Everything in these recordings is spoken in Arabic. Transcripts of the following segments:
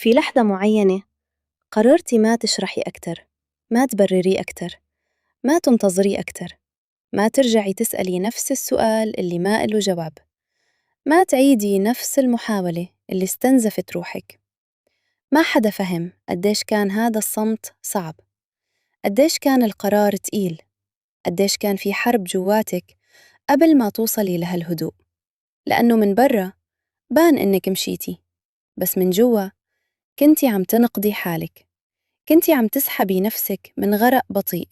في لحظة معينة قررتي ما تشرحي أكتر، ما تبرري أكتر، ما تنتظري أكتر، ما ترجعي تسألي نفس السؤال اللي ما إله جواب، ما تعيدي نفس المحاولة اللي استنزفت روحك. ما حدا فهم قديش كان هذا الصمت صعب، قديش كان القرار تقيل، قديش كان في حرب جواتك قبل ما توصلي لهالهدوء. لأنه من برا بان إنك مشيتي، بس من جوا كنتي عم تنقضي حالك، كنتي عم تسحبي نفسك من غرق بطيء،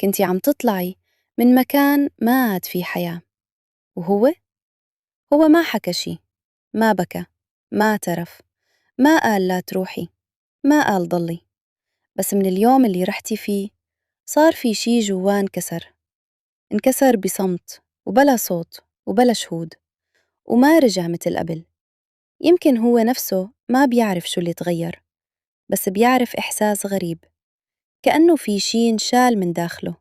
كنتي عم تطلعي من مكان ما عاد فيه حياة. وهو ما حكى شي، ما بكى، ما اعترف، ما قال لا تروحي، ما قال ضلي. بس من اليوم اللي رحتي فيه صار في شي جواه انكسر بصمت وبلا صوت وبلا شهود، وما رجع مثل قبل. يمكن هو نفسه ما بيعرف شو اللي تغير، بس بيعرف إحساس غريب، كأنه في شي انشال من داخله،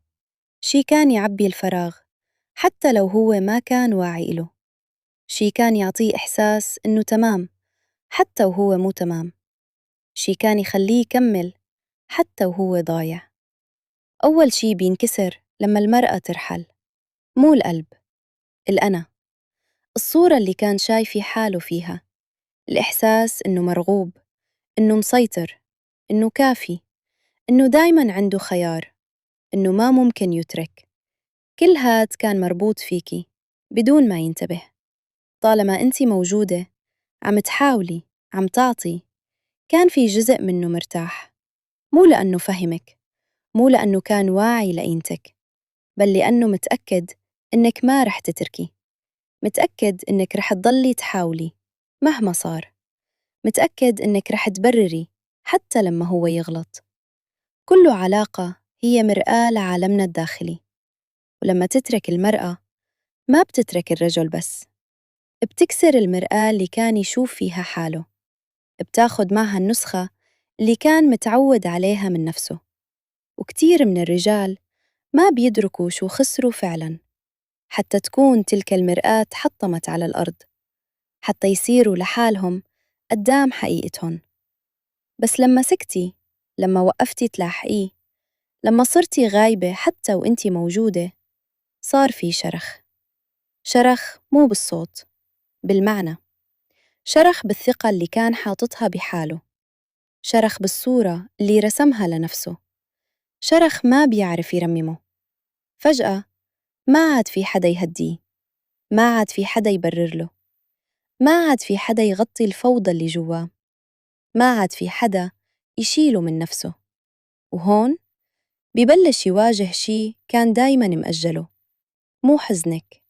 شي كان يعبي الفراغ حتى لو هو ما كان واعي إله، شي كان يعطيه إحساس إنه تمام حتى وهو مو تمام، شي كان يخليه يكمل حتى وهو ضايع. أول شي بينكسر لما المرأة ترحل، مو القلب، الأنا، الصورة اللي كان شايفي حاله فيها، الإحساس إنه مرغوب، إنه مسيطر، إنه كافي، إنه دايماً عنده خيار، إنه ما ممكن يترك. كل هاد كان مربوط فيكي بدون ما ينتبه. طالما أنتِ موجودة، عم تحاولي، عم تعطي، كان في جزء منه مرتاح، مو لأنه فهمك، مو لأنه كان واعي لقيمتك، بل لأنه متأكد إنك ما رح تتركي، متأكد إنك رح تضلي تحاولي مهما صار، متأكد إنك رح تبرري حتى لما هو يغلط. كل علاقة هي مرآة لعالمنا الداخلي، ولما تترك المرأة ما بتترك الرجل بس، بتكسر المرآة اللي كان يشوف فيها حاله، بتاخد معها النسخة اللي كان متعود عليها من نفسه. وكتير من الرجال ما بيدركوا شو خسروا فعلاً، حتى تكون تلك المرآة حطمت على الأرض، حتى يصيروا لحالهم قدام حقيقتهم. بس لما سكتي، لما وقفتي تلاحقيه، لما صرتي غايبة حتى وإنتي موجودة، صار في شرخ. شرخ مو بالصوت، بالمعنى، شرخ بالثقة اللي كان حاططها بحاله، شرخ بالصورة اللي رسمها لنفسه، شرخ ما بيعرف يرممه. فجأة ما عاد في حدا يهديه، ما عاد في حدا يبرر له، ما عاد في حدا يغطي الفوضى اللي جواه، ما عاد في حدا يشيله من نفسه. وهون ببلش يواجه شي كان دايماً مأجله، مو حزنك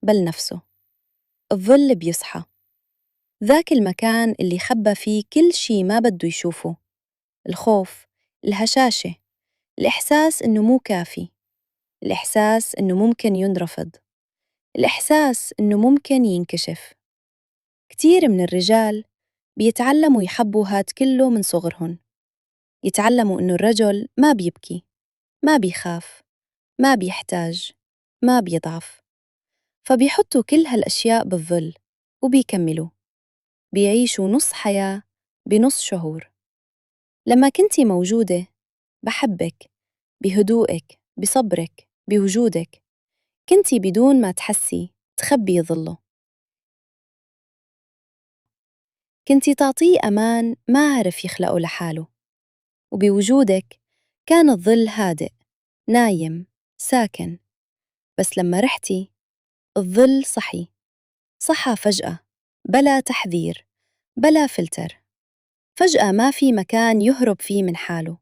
بل نفسه. الظل بيصحى، ذاك المكان اللي خبى فيه كل شي ما بده يشوفه، الخوف، الهشاشة، الإحساس إنه مو كافي، الإحساس إنه ممكن ينرفض، الإحساس إنه ممكن ينكشف. كتير من الرجال بيتعلموا يحبوا هاد كله من صغرهم، يتعلموا إنه الرجل ما بيبكي، ما بيخاف، ما بيحتاج، ما بيضعف، فبيحطوا كل هالأشياء بالظل وبيكملوا، بيعيشوا نص حياة بنص شعور. لما كنتي موجودة، بحبك، بهدوءك، بصبرك، بوجودك، كنتي بدون ما تحسي تخبي ظله، كنتي تعطيه أمان ما عرف يخلقه لحاله. وبوجودك كان الظل هادئ، نايم، ساكن. بس لما رحتي، الظل صحى فجأة، بلا تحذير، بلا فلتر. فجأة ما في مكان يهرب فيه من حاله،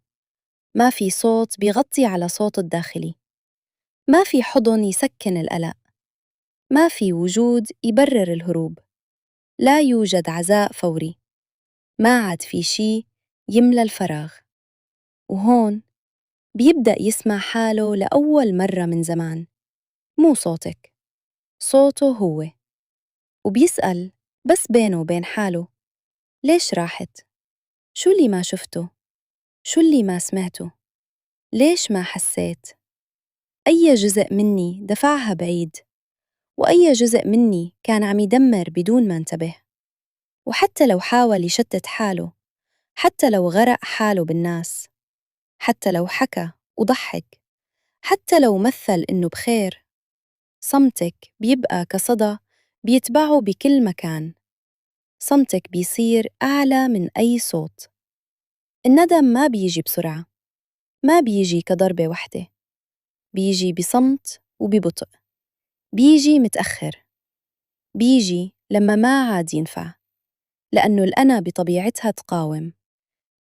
ما في صوت بيغطي على صوته الداخلي، ما في حضن يسكن القلق، ما في وجود يبرر الهروب، لا يوجد عزاء فوري، ما عاد في شي يملى الفراغ. وهون بيبدأ يسمع حاله لأول مرة من زمان، مو صوتك، صوته هو. وبيسأل بس بينه وبين حاله: ليش راحت؟ شو اللي ما شفته؟ شو اللي ما سمعته؟ ليش ما حسيت؟ أي جزء مني دفعها بعيد؟ وأي جزء مني كان عم يدمر بدون ما انتبه؟ وحتى لو حاول يشتت حاله، حتى لو غرق حاله بالناس، حتى لو حكى وضحك، حتى لو مثل إنه بخير، صمتك بيبقى كصدى بيتبعه بكل مكان. صمتك بيصير أعلى من أي صوت. الندم ما بيجي بسرعة، ما بيجي كضربة واحدة، بيجي بصمت وببطء، بيجي متأخر، بيجي لما ما عاد ينفع، لأنه الأنا بطبيعتها تقاوم،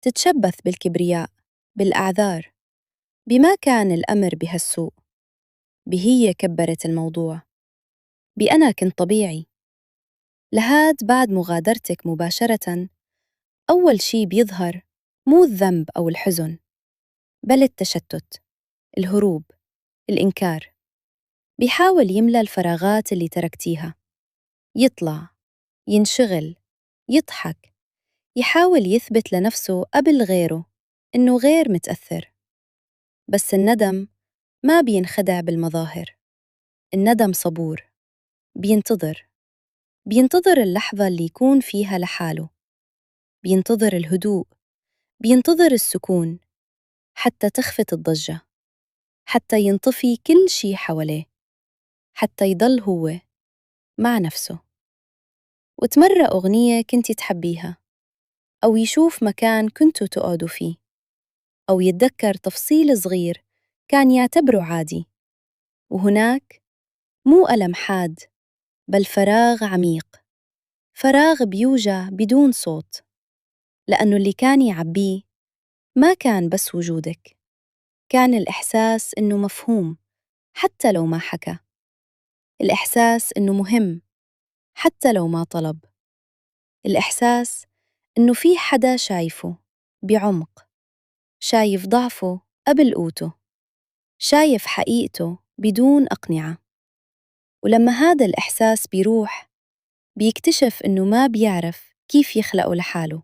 تتشبث بالكبرياء، بالأعذار، بما كان الأمر بهالسوء، بهي كبرت الموضوع، بأنا كنت طبيعي. لهاد بعد مغادرتك مباشرة، أول شي بيظهر مو الذنب أو الحزن، بل التشتت، الهروب، الإنكار. بيحاول يملى الفراغات اللي تركتيها، يطلع، ينشغل، يضحك، يحاول يثبت لنفسه قبل غيره إنه غير متأثر. بس الندم ما بينخدع بالمظاهر. الندم صبور، بينتظر، بينتظر اللحظة اللي يكون فيها لحاله، بينتظر الهدوء، بينتظر السكون، حتى تخفت الضجة، حتى ينطفي كل شي حواليه، حتى يضل هو مع نفسه. وتمرق أغنية كنتي تحبيها، أو يشوف مكان كنتوا تقعدوا فيه، أو يتذكر تفصيل صغير كان يعتبره عادي. وهناك مو ألم حاد، بل فراغ عميق، فراغ بيوجع بدون صوت، لأنه اللي كان يعبيه ما كان بس وجودك، كان الإحساس إنه مفهوم حتى لو ما حكى، الإحساس إنه مهم حتى لو ما طلب، الإحساس إنه في حدا شايفه بعمق، شايف ضعفه قبل قوته، شايف حقيقته بدون أقنعة. ولما هذا الإحساس بيروح، بيكتشف إنه ما بيعرف كيف يخلقه لحاله،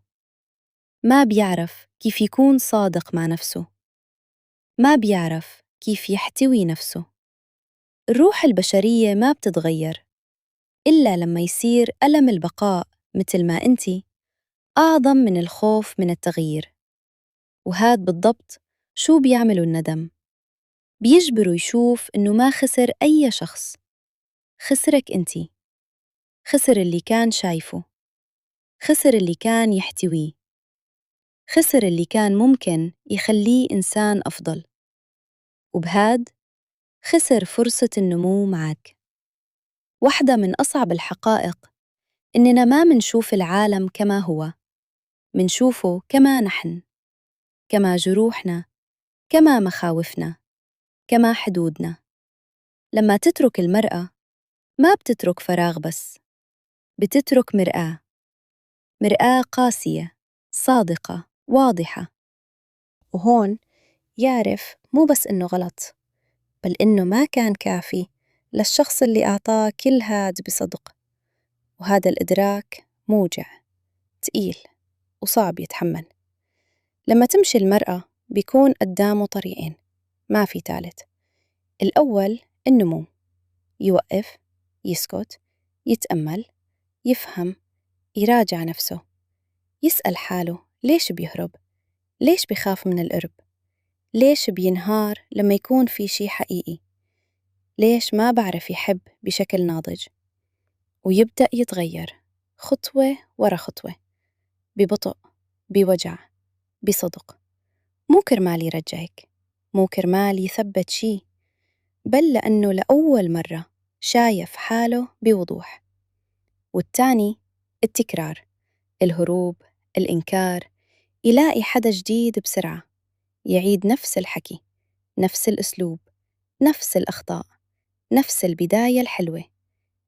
ما بيعرف كيف يكون صادق مع نفسه، ما بيعرف كيف يحتوي نفسه. الروح البشرية ما بتتغير إلا لما يصير ألم البقاء مثل ما أنتي أعظم من الخوف من التغيير. وهاد بالضبط شو بيعملوا الندم، بيجبره يشوف إنه ما خسر أي شخص، خسرك أنتي، خسر اللي كان شايفه، خسر اللي كان يحتويه، خسر اللي كان ممكن يخليه إنسان أفضل، وبهاد خسر فرصة النمو معك. واحدة من أصعب الحقائق إننا ما منشوف العالم كما هو، منشوفه كما نحن، كما جروحنا، كما مخاوفنا، كما حدودنا. لما تترك المرأة ما بتترك فراغ بس، بتترك مرآة، مرآة قاسية، صادقة، واضحة. وهون يعرف مو بس إنه غلط، بل إنه ما كان كافي للشخص اللي أعطاه كل هاد بصدق. وهذا الإدراك موجع، تقيل، وصعب يتحمل. لما تمشي المرأة بيكون قدامه طريقين، ما في ثالث. الأول النمو، يوقف، يسكت، يتأمل، يفهم، يراجع نفسه، يسأل حاله ليش بيهرب، ليش بيخاف من القرب، ليش بينهار لما يكون في شي حقيقي، ليش ما بعرف يحب بشكل ناضج. ويبدأ يتغير خطوة ورا خطوة، ببطء، بوجع، بصدق. مو كرمال يرجعك، مو كرمال يثبت شي، بل لأنه لأول مرة شايف حاله بوضوح. والتاني التكرار، الهروب، الإنكار، يلاقي حدا جديد بسرعة، يعيد نفس الحكي، نفس الأسلوب، نفس الأخطاء، نفس البداية الحلوة،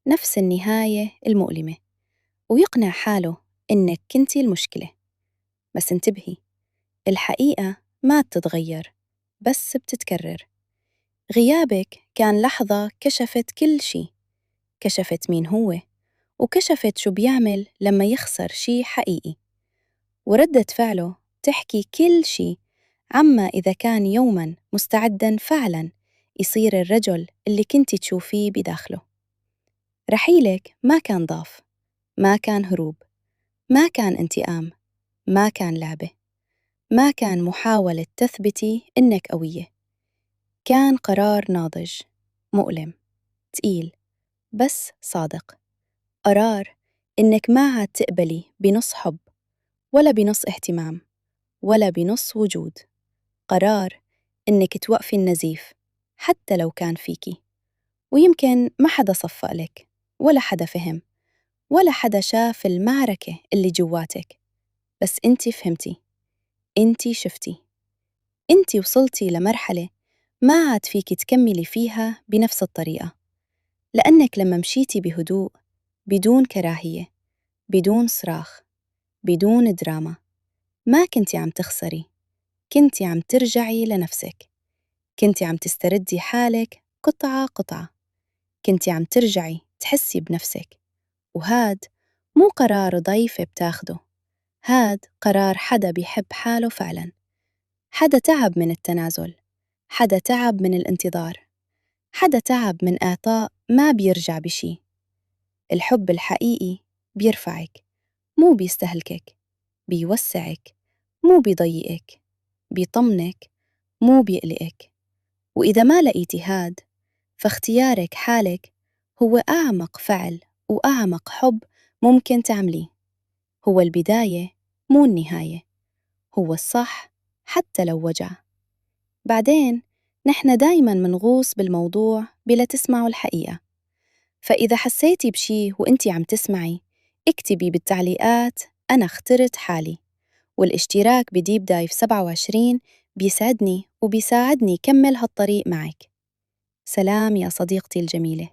نفس النهاية المؤلمة، ويقنع حاله إنك كنتي المشكلة. بس انتبهي، الحقيقة ما بتتغير، بس بتتكرر. غيابك كان لحظة كشفت كل شي، كشفت مين هو، وكشفت شو بيعمل لما يخسر شي حقيقي. وردة فعله تحكي كل شي عما إذا كان يوماً مستعداً فعلاً يصير الرجل اللي كنتي تشوفيه بداخله. رحيلك ما كان ضعف، ما كان هروب، ما كان انتقام، ما كان لعبة، ما كان محاولة تثبتي إنك قوية. كان قرار ناضج، مؤلم، تقيل، بس صادق. قرار إنك ما عاد تقبلي بنص حب، ولا بنص اهتمام، ولا بنص وجود. قرار إنك توقفي النزيف حتى لو كان فيكي. ويمكن ما حدا صفق لك، ولا حدا فهم، ولا حدا شاف المعركة اللي جواتك، بس انتي فهمتي، انتي شفتي، انتي وصلتي لمرحلة ما عاد فيكي تكملي فيها بنفس الطريقة. لأنك لما مشيتي بهدوء، بدون كراهية، بدون صراخ، بدون دراما، ما كنتي عم تخسري، كنتي عم ترجعي لنفسك. كنتي عم تستردي حالك قطعة قطعة. كنتي عم ترجعي تحسي بنفسك. وهاد مو قرار ضعيفة بتاخده، هاد قرار حدا بيحب حاله فعلاً. حدا تعب من التنازل، حدا تعب من الانتظار، حدا تعب من إعطاء ما بيرجع بشي. الحب الحقيقي بيرفعك، مو بيستهلكك، بيوسعك، مو بيضيقك، بيطمنك، مو بيقلقك. وإذا ما لقيتي هاد، فاختيارك حالك هو أعمق فعل وأعمق حب ممكن تعمليه. هو البداية، مو النهاية. هو الصح حتى لو وجع. بعدين نحن دايماً منغوص بالموضوع بلا تسمعوا الحقيقة. فإذا حسيتي بشي وإنتي عم تسمعي، اكتبي بالتعليقات أنا اخترت حالي. والاشتراك بديب دايف 27 بيسعدني وبيساعدني كمل هالطريق معك. سلام يا صديقتي الجميلة.